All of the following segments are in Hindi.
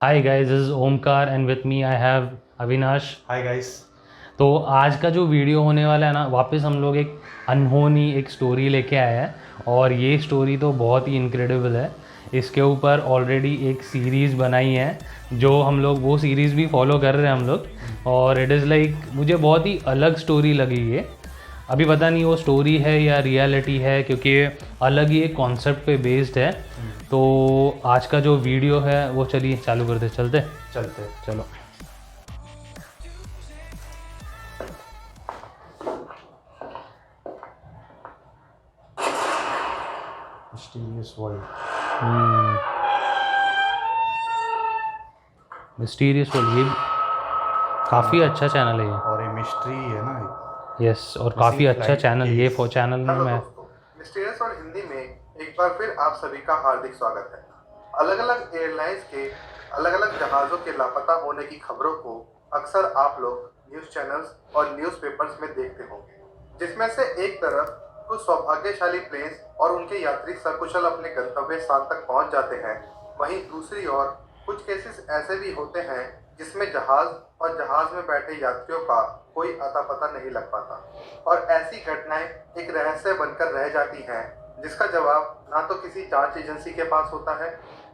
Hi guys, this is Omkar and with me I have Avinash. Hi guys. तो आज का जो वीडियो होने वाला है ना, वापस हम लोग एक अनहोनी एक स्टोरी लेके आए हैं और ये स्टोरी तो बहुत ही इनक्रेडिबल है। इसके ऊपर ऑलरेडी एक सीरीज़ बनाई है जो हम लोग वो सीरीज़ भी फॉलो कर रहे हैं हम लोग। और इट इज़ लाइक मुझे बहुत ही अलग स्टोरी लगी ये। अभी पता नहीं वो स्टोरी है या रियलिटी है, क्योंकि अलग ही एक कॉन्सेप्ट पे बेस्ड है। तो आज का जो वीडियो है वो चलिए चालू करते चलते चलते। चलो। Mysterious world. मिस्टीरियस वर्ल्ड, ये काफ़ी अच्छा चैनल है ये। और ये मिस्ट्री है ना। यस, और काफ़ी Missing अच्छा Flight चैनल ये Case। चैनल में हेलो मैं। दोस्तों, मिस्टीरियस और हिंदी में एक बार फिर आप सभी का हार्दिक स्वागत है। अलग अलग एयरलाइंस के अलग अलग जहाज़ों के लापता होने की खबरों को अक्सर आप लोग न्यूज़ चैनल्स और न्यूज़पेपर्स में देखते होंगे, जिसमें से एक तरफ कुछ सौभाग्यशाली प्लेन्स और उनके यात्री सकुशल अपने गंतव्य स्थान तक पहुंच जाते हैं, वहीं दूसरी ओर कुछ केसेस ऐसे भी होते हैं जिसमें जहाज और जहाज में बैठे यात्रियों का कोई अता पता नहीं लग पाता और ऐसी घटनाएं एक रहस्य बनकर रह जाती हैं जिसका जवाब ना तो किसी जांच एजेंसी के पास होता है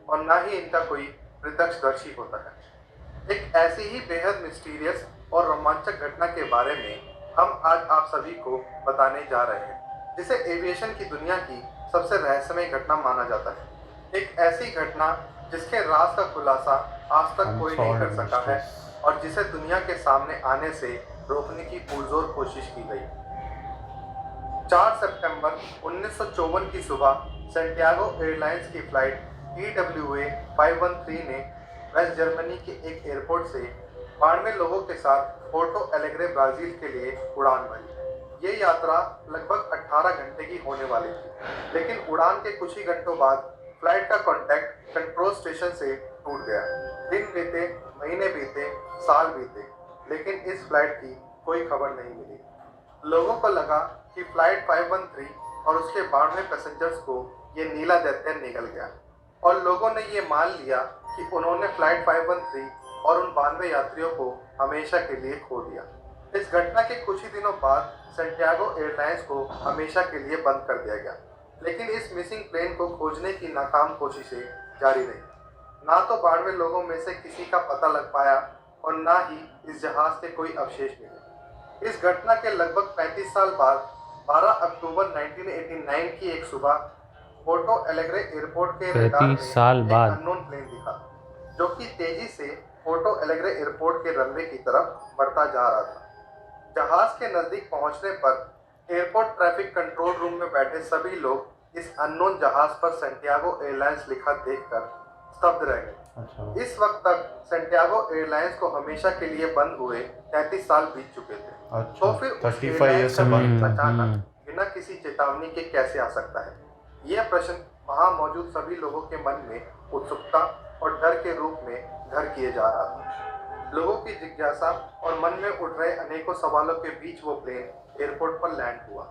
और ना ही इनका कोई प्रत्यक्षदर्शी होता है। एक ऐसी ही बेहद मिस्टीरियस और रोमांचक घटना के बारे में हम आज आप सभी को बताने जा रहे हैं, जिसे एविएशन की दुनिया की सबसे रहस्यमय घटना माना जाता है। एक ऐसी घटना जिसके राज का खुलासा आज तक कोई नहीं कर सका है और जिसे दुनिया के सामने आने से रोकने की पुरजोर कोशिश की गई। 4 सितंबर 1954 की सुबह सैंटियागो एयरलाइंस की फ्लाइट TWA 513 ने वेस्ट जर्मनी के एक एयरपोर्ट से 92 लोगों के साथ पोर्टो एलेग्रे ब्राजील के लिए उड़ान भरी। ये यात्रा लगभग 18 घंटे की होने वाली थी, लेकिन उड़ान के कुछ ही घंटों बाद फ्लाइट का कॉन्टैक्ट कंट्रोल स्टेशन से टूट गया। दिन बीते, महीने बीते, साल बीते, लेकिन इस फ्लाइट की कोई खबर नहीं मिली। लोगों को लगा कि फ्लाइट 513 और उसके 92 पैसेंजर्स को ये नीला दैत्य निगल गया और लोगों ने ये मान लिया कि उन्होंने फ्लाइट 513 और उन 92 यात्रियों को हमेशा के लिए खो दिया। इस घटना के कुछ ही दिनों बाद सैंटियागो एयरलाइंस को हमेशा के लिए बंद कर दिया गया, लेकिन इस मिसिंग प्लेन को खोजने की नाकाम कोशिशें जारी रही। ना तो 92 लोगों में से किसी का पता लग पाया और ना ही इस जहाज के कोई अवशेष मिले। इस घटना के लगभग 35 साल बाद 12 अक्टूबर 1989 की एक सुबह पोर्टो एलेग्रे एयरपोर्ट के रडार में 35 साल एक बाद अननोन प्लेन दिखा, जो कि तेजी से पोर्टो एलेग्रे एयरपोर्ट के रनवे की तरफ बढ़ता जा रहा था। जहाज के नजदीक पहुंचने पर एयरपोर्ट ट्रैफिक कंट्रोल रूम में बैठे सभी लोग इस अननोन जहाज पर सैंटियागो एयरलाइंस लिखा देखकर स्तब्ध रह गए। इस वक्त तक सैंटियागो एयरलाइंस को हमेशा के लिए बंद हुए 33 साल बीत चुके थे। तो फिर उस 35 एयरलाइंस years का से बंद बंद। अचानक बिना किसी चेतावनी के कैसे आ सकता है? यह प्रश्न वहां मौजूद सभी लोगों के मन में उत्सुकता और डर के रूप में घर किए जा रहा था। लोगों की जिज्ञासा और मन में उठ रहे अनेकों सवालों के बीच वो प्लेन एयरपोर्ट पर लैंड हुआ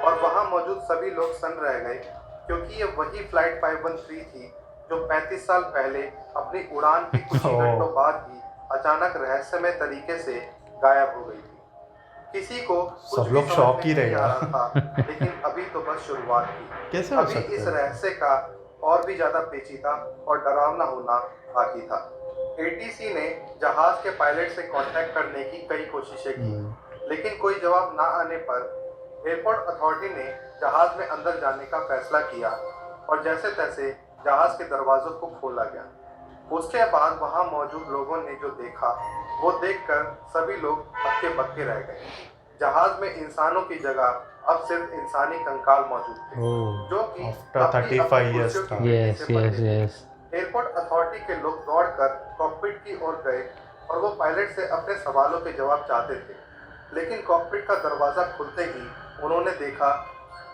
और वहां मौजूद सभी लोग सन रह गए, क्योंकि ये वही फ्लाइट 513 थी जो 35 साल पहले अपनी उड़ान के कुछ ही घंटों बाद ही अचानक रहस्यमय तरीके से गायब हो गई थी। किसी को कुछ सब भी लोग समझ शॉक में ही नहीं रह आ रहा गए। था, लेकिन अभी तो बस शुरुआत थी। कैसे हो अभी सकता इस है? रहस्य का और भी ज्यादा पेचीदा और डरावना होना बाकी था। ATC ने जहाज के पायलट से कांटेक्ट करने की कई कोशिशें की, लेकिन कोई जवाब ना आने पर एयरपोर्ट अथॉरिटी ने जहाज में अंदर जाने का फैसला किया और जैसे तैसे जहाज के दरवाजों को खोला गया। उसके बाद वहां मौजूद लोगों ने जो देखा वो देखकर सभी लोग हक्के बक्के रह गए। जहाज में इंसानों की जगह अब सिर्फ इंसानी कंकाल मौजूद थे, जो कि After 35 years था। Yes yes yes. Airport authority के लोग दौड़कर कॉकपिट की ओर गए और वो पायलट से अपने सवालों के जवाब चाहते थे, लेकिन कॉकपिट का दरवाजा खुलते ही उन्होंने देखा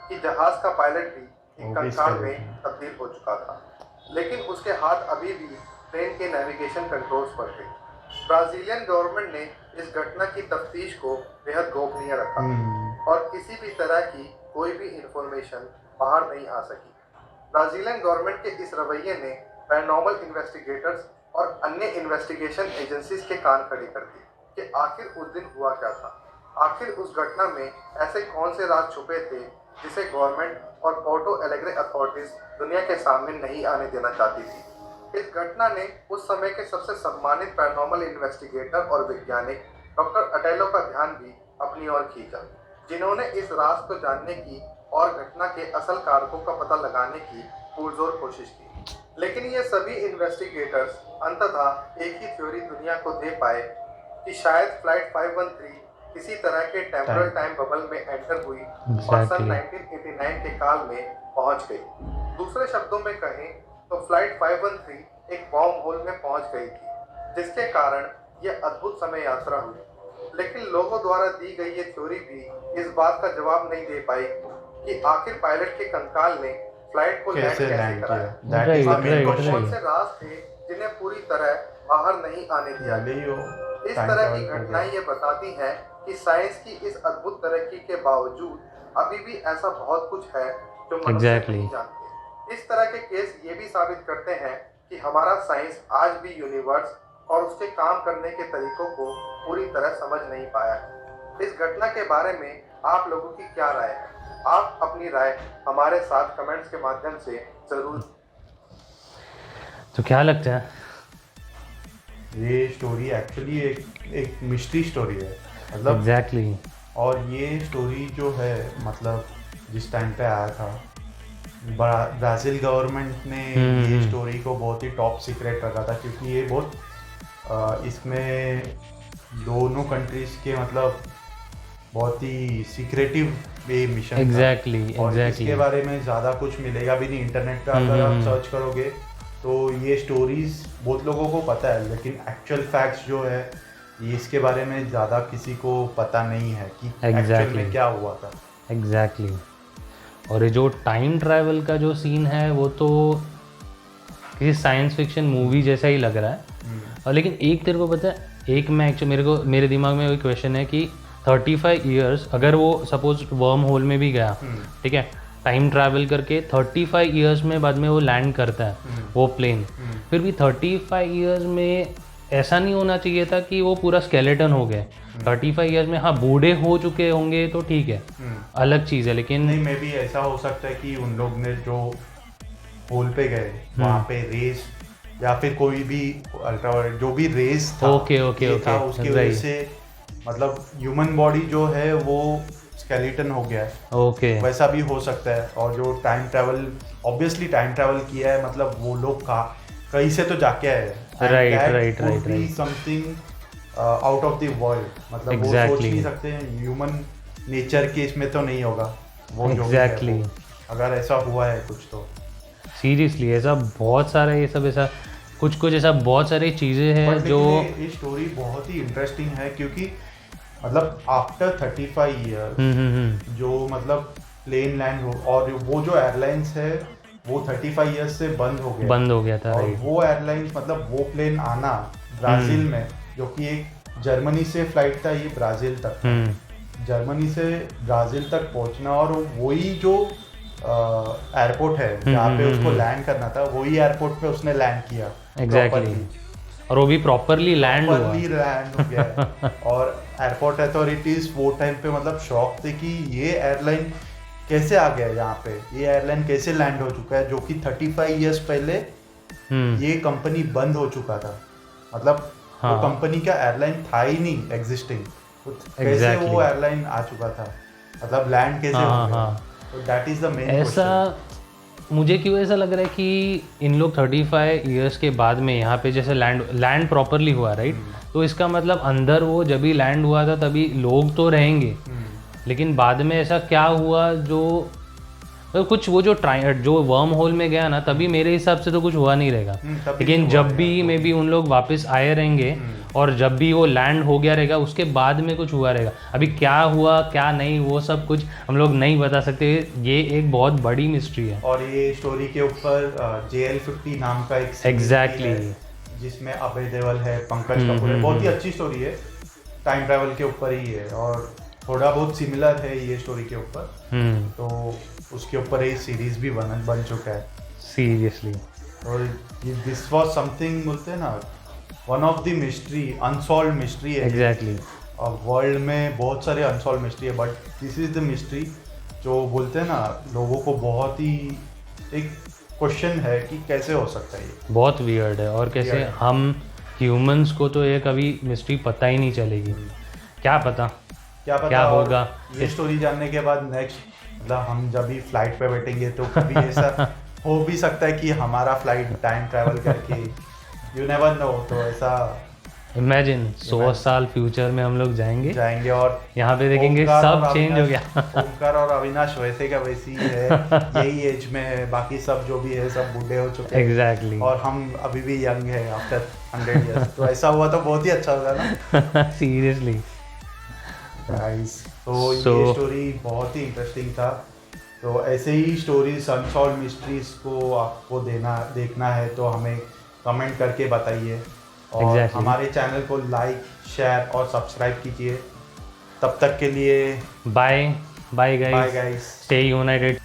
कि जहाज का पायलट भी एक कंकाल में तब्दील हो चुका था, लेकिन उसके हाथ अभी भी प्लेन के नेविगेशन कंट्रोल्स पर थे। ब्राजीलियन गवर्नमेंट ने इस घटना की तफ्तीश को बेहद गोपनीय रखा और किसी भी तरह की कोई भी इंफॉर्मेशन बाहर नहीं आ सकी। ब्राजीलियन गवर्नमेंट के इस रवैये ने पैरानॉर्मल इन्वेस्टिगेटर्स और अन्य इन्वेस्टिगेशन एजेंसीज के कान खड़े कर दिए कि आखिर उस दिन हुआ क्या था। आखिर उस घटना में ऐसे कौन से राज छुपे थे जिसे गवर्नमेंट और पोर्टो एलेग्रे अथॉरिटीज दुनिया के सामने नहीं आने देना चाहती थी। इस घटना ने उस समय के सबसे सम्मानित पैरानॉर्मल इन्वेस्टिगेटर और वैज्ञानिक डॉक्टर अटेलो का ध्यान भी अपनी ओर खींचा, जिन्होंने इस राज को जानने की और घटना के असल कारकों का पता लगाने की पुरजोर कोशिश की। लेकिन ये सभी इन्वेस्टिगेटर्स अंततः एक ही थ्योरी दुनिया को दे पाए कि शायद फ्लाइट 513 किसी तरह के टेम्पोरल टाइम बबल में एंटर हुई और सन 1989 के काल में पहुंच गई। दूसरे शब्दों में कहें तो फ्लाइट 513 एक बॉम्ब होल में पहुंच गई थी, जिसके कारण यह अद्भुत समय यात्रा हुई। लेकिन लोगों द्वारा दी गई ये थ्योरी भी इस बात का जवाब नहीं दे पाई कि आखिर पायलट के कंकाल ने फ्लाइट को लैंड कैसे कराया। कौन से राज थे जिन्हें पूरी तरह बाहर नहीं आने दिया गया। इस तरह की घटनाएं ये बताती हैं कि साइंस की इस अद्भुत तरक्की के बावजूद अभी भी ऐसा बहुत कुछ है जो मनुष्य नहीं जानते। इस तरह के केस ये भी साबित करते हैं कि हमारा साइंस आज भी यूनिवर्स और उसके काम करने के तरीकों को पूरी तरह समझ नहीं पाया है। इस घटना के बारे में आप लोगों की क्या राय है? आप अपनी राय हमारे साथ कमेंट्स के माध्यम से जरूर। तो क्या लगता है? ये स्टोरी एक्चुअली एक मिस्ट्री स्टोरी है, मतलब एग्जैक्टली। और ये स्टोरी जो है मतलब जिस टाइम पे आया था, ब्राज़ील गवर्नमेंट ने ये स्टोरी को बहुत ही टॉप सीक्रेट रखा था, क्योंकि ये बहुत इसमें दोनों कंट्रीज के मतलब बहुत ही सीक्रेटिव ये मिशन एग्जैक्टली। और इसके बारे में ज़्यादा कुछ मिलेगा भी नहीं इंटरनेट पे। अगर आप सर्च करोगे तो ये स्टोरीज बहुत लोगों को पता है, लेकिन एक्चुअल फैक्ट्स जो है ये इसके बारे में ज़्यादा किसी को पता नहीं है कि एक्चुअल में क्या हुआ था। एग्जैक्टली। और ये जो टाइम ट्रैवल का जो सीन है वो तो किसी साइंस फिक्शन मूवी जैसा ही लग रहा है। और लेकिन एक तेरे को पता है, एक मैं मेरे दिमाग में वही क्वेश्चन है कि 35 ईयर्स अगर वो सपोज वर्म होल में भी गया, ठीक है, टाइम ट्रैवल करके 35 ईयर्स में बाद में वो लैंड करता है वो प्लेन, फिर भी 35 ईयर्स में ऐसा नहीं होना चाहिए था कि वो पूरा स्केलेटन हो गए। 35 ईयर्स में हाँ बूढ़े हो चुके होंगे तो ठीक है, अलग चीज़ है, लेकिन नहीं मे भी ऐसा हो सकता है कि उन लोग ने जो होल पे गए वहाँ पे रेस या फिर कोई भी अल्ट्रावायलेट जो भी रेस था, ओके उसकी वजह से मतलब ह्यूमन बॉडी जो है वो स्केलेटन हो गया है। ओके, वैसा भी हो सकता है। और जो time travel obviously time travel किया है, मतलब वो लोग कहीं से तो जाके आए हैं। Right something out of the world, मतलब वो सोच नहीं सकते हैं ह्यूमन नेचर के इसमें तो नहीं होगा वो एग्जैक्टली। अगर ऐसा हुआ है कुछ तो सीरियसली ऐसा बहुत सारा ये सब ऐसा कुछ ऐसा बहुत सारी चीज़ें हैं जो ये स्टोरी बहुत ही इंटरेस्टिंग है, क्योंकि मतलब आफ्टर 35 ईयर जो मतलब प्लेन लैंड हो, और वो जो एयरलाइंस है वो 35 ईयर्स से बंद हो गया था। और वो एयरलाइंस मतलब वो प्लेन आना ब्राज़ील में, जो कि एक जर्मनी से फ्लाइट था ये ब्राज़ील तक, जर्मनी से ब्राज़ील तक पहुंचना, और वही जो एयरपोर्ट है जहाँ पे उसको लैंड करना था वही एयरपोर्ट पे उसने लैंड किया। एग्जैक्टली। और वो भी प्रॉपरली लैंड हो गया। और एयरपोर्ट अथॉरिटीज वो टाइम पे मतलब शॉक थे कि ये एयरलाइन कैसे आ गया यहाँ पे, ये एयरलाइन कैसे लैंड हो चुका है, जो कि 35 ईयर्स पहले ये कंपनी बंद हो चुका था। मतलब वो कंपनी का एयरलाइन था ही नहीं एग्जिस्टिंग, कैसे वो एयरलाइन आ चुका था, मतलब लैंड कैसे हो गया। दैट इज द मेन ऐसा मुझे क्यों ऐसा लग रहा है कि इन लोग 35 ईयर्स के बाद में यहाँ पे जैसे लैंड प्रॉपरली हुआ, राइट, तो इसका मतलब अंदर वो जब भी लैंड हुआ था तभी लोग तो रहेंगे, लेकिन बाद में ऐसा क्या हुआ जो तो कुछ वो जो वर्म होल में गया ना, तभी मेरे हिसाब से तो कुछ हुआ नहीं रहेगा। लेकिन जब भी मे बी उन लोग वापस आए रहेंगे और जब भी वो लैंड हो गया रहेगा उसके बाद में कुछ हुआ रहेगा। अभी क्या हुआ क्या नहीं वो सब कुछ हम लोग नहीं बता सकते, ये एक बहुत बड़ी मिस्ट्री है। और ये स्टोरी के ऊपर JL50 नाम का एक एग्जैक्टली जिसमें अभय देओल है, पंकज कपूर है, बहुत ही अच्छी स्टोरी है, टाइम ट्रैवल के ऊपर ही है और थोड़ा बहुत सिमिलर है ये स्टोरी के ऊपर। तो उसके ऊपर एक सीरीज भी बन चुका है। सीरियसली और दिस वाज समथिंग बोलते हैं ना, one of the mystery, unsolved mystery है। एग्जैक्टली। और वर्ल्ड में बहुत सारे अनसॉल्व मिस्ट्री है, but this is the mystery जो बोलते हैं ना, लोगों को बहुत ही एक क्वेश्चन है कि कैसे हो सकता है ये। बहुत वियर्ड है, और कैसे Weird है। हम ह्यूमंस को तो ये कभी मिस्ट्री पता ही नहीं चलेगी, क्या पता क्या पता क्या और होगा। ये स्टोरी जानने के बाद नेक्स्ट मतलब हम जब भी फ्लाइट पे बैठेंगे तो कभी ऐसा हो भी सकता है कि हमारा फ्लाइट टाइम ट्रैवल करके, यू नेवर नो, तो ऐसा इमेजिन 100 साल फ्यूचर में हम लोग जाएंगे और यहाँ पे देखेंगे ओमकार सब और चेंज हो अविनाश- गया। ओमकार और अविनाश वैसे का वैसी ही है, यही एज में है, बाकी सब जो भी है सब बूढ़े हो चुके हैं एग्जैक्टली। और हम अभी भी यंग है आफ्टर 100 इयर्स, तो ऐसा हुआ तो बहुत ही अच्छा होगा ना सीरियसली। गाइस। तो So- ये स्टोरी बहुत ही इंटरेस्टिंग था। तो ऐसे ही स्टोरीज, अनसॉल्व मिस्ट्रीज को आपको देखना है तो हमें कमेंट करके बताइए, और Exactly. हमारे चैनल को लाइक, शेयर और सब्सक्राइब कीजिए। तब तक के लिए bye bye bye guys, guys. Stay United.